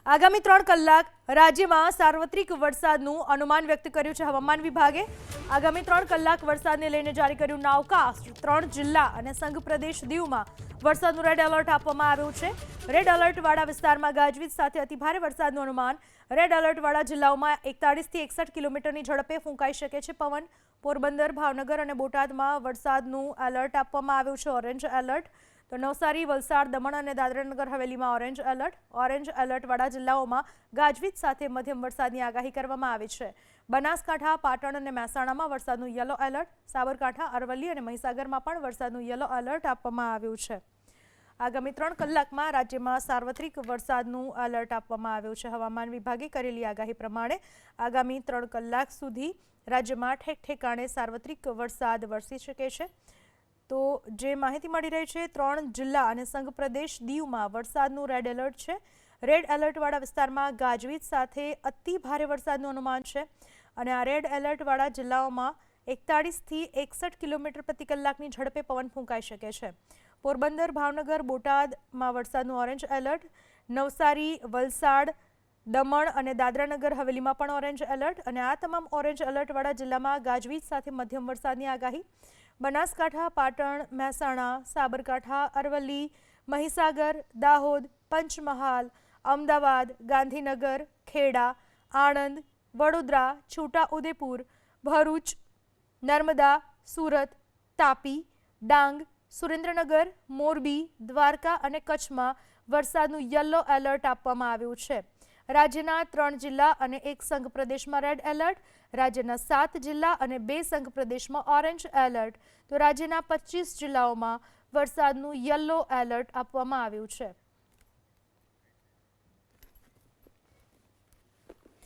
આગામી 3 કલાક રાજ્યમાં સાર્વત્રિક વરસાદનું અનુમાન વ્યક્ત કર્યું છે હવામાન વિભાગે। આગામી 3 કલાક વરસાદને લઈને જારી કર્યું નાવકાસ્ટ। 3 જિલ્લા અને સંઘ પ્રદેશ દીવમાં વરસાદનું રેડ એલર્ટ આપવામાં આવ્યું છે। રેડ એલર્ટવાળા વિસ્તારમાં ગાજવીજ સાથે અતિભારે વરસાદનું અનુમાન। રેડ એલર્ટવાળા જિલ્લાઓમાં 41 થી 61 કિલોમીટરની ઝડપે ફૂંકાઈ શકે છે પવન। પોરબંદર, ભાવનગર અને બોટાદમાં વરસાદનું એલર્ટ આપવામાં આવ્યું છે, ઓરેન્જ એલર્ટ। તો નવસારી, વલસાડ, દમણ અને દાદરાનગર હવેલીમાં ઓરેન્જ એલર્ટ। ઓરેન્જ એલર્ટવાળા જિલ્લાઓમાં ગાજવીજ સાથે મધ્યમ વરસાદની આગાહી કરવામાં આવી છે। બનાસકાંઠા, પાટણ અને મહેસાણામાં વરસાદનું યલો એલર્ટ। સાબરકાંઠા, અરવલ્લી અને મહીસાગરમાં પણ વરસાદનું યલો એલર્ટ આપવામાં આવ્યું છે। આગામી 3 કલાકમાં રાજ્યમાં સાર્વત્રિક વરસાદનું એલર્ટ આપવામાં આવ્યું છે। હવામાન વિભાગે કરેલી આગાહી પ્રમાણે આગામી 3 કલાક સુધી રાજ્યમાં ઠેક ઠેકાણે સાર્વત્રિક વરસાદ વરસી શકે છે। તો જે માહિતી મળી રહી છે, 3 જિલ્લા અને સંઘ પ્રદેશ દીવમાં વરસાદનું રેડ એલર્ટ છે। રેડ એલર્ટવાળા વિસ્તારમાં ગાજવીજ સાથે અતિ ભારે વરસાદનું અનુમાન છે અને આ રેડ એલર્ટવાળા જિલ્લાઓમાં 41 થી 61 કિલોમીટર પ્રતિ કલાકની ઝડપે પવન ફૂંકાઈ શકે છે। પોરબંદર, ભાવનગર, બોટાદમાં વરસાદનું ઓરેન્જ એલર્ટ। નવસારી, વલસાડ, દમણ અને દાદરાનગર હવેલીમાં પણ ઓરેન્જ એલર્ટ અને આ તમામ ઓરેન્જ એલર્ટવાળા જિલ્લામાં ગાજવીજ સાથે મધ્યમ વરસાદની આગાહી। બનાસકાંઠા, પાટણ, મહેસાણા, સાબરકાંઠા, અરવલ્લી, મહીસાગર, દાહોદ, પંચમહાલ, અમદાવાદ, ગાંધીનગર, ખેડા, આણંદ, વડોદરા, છોટાઉદેપુર, ભરૂચ, નર્મદા, સુરત, તાપી, ડાંગ, સુરેન્દ્રનગર, મોરબી, દ્વારકા અને કચ્છમાં વરસાદનું યલો એલર્ટ આપવામાં આવ્યું છે। રાજ્યના 3 જિલ્લા અને 1 સંઘ પ્રદેશમાં રેડ એલર્ટ। રાજ્યના 7 જિલ્લા અને 2 સંઘ પ્રદેશમાં ઓરેન્જ એલર્ટ। તો રાજ્યના 25 જિલ્લાઓમાં વરસાદનું યલો એલર્ટ આપવામાં આવ્યું છે।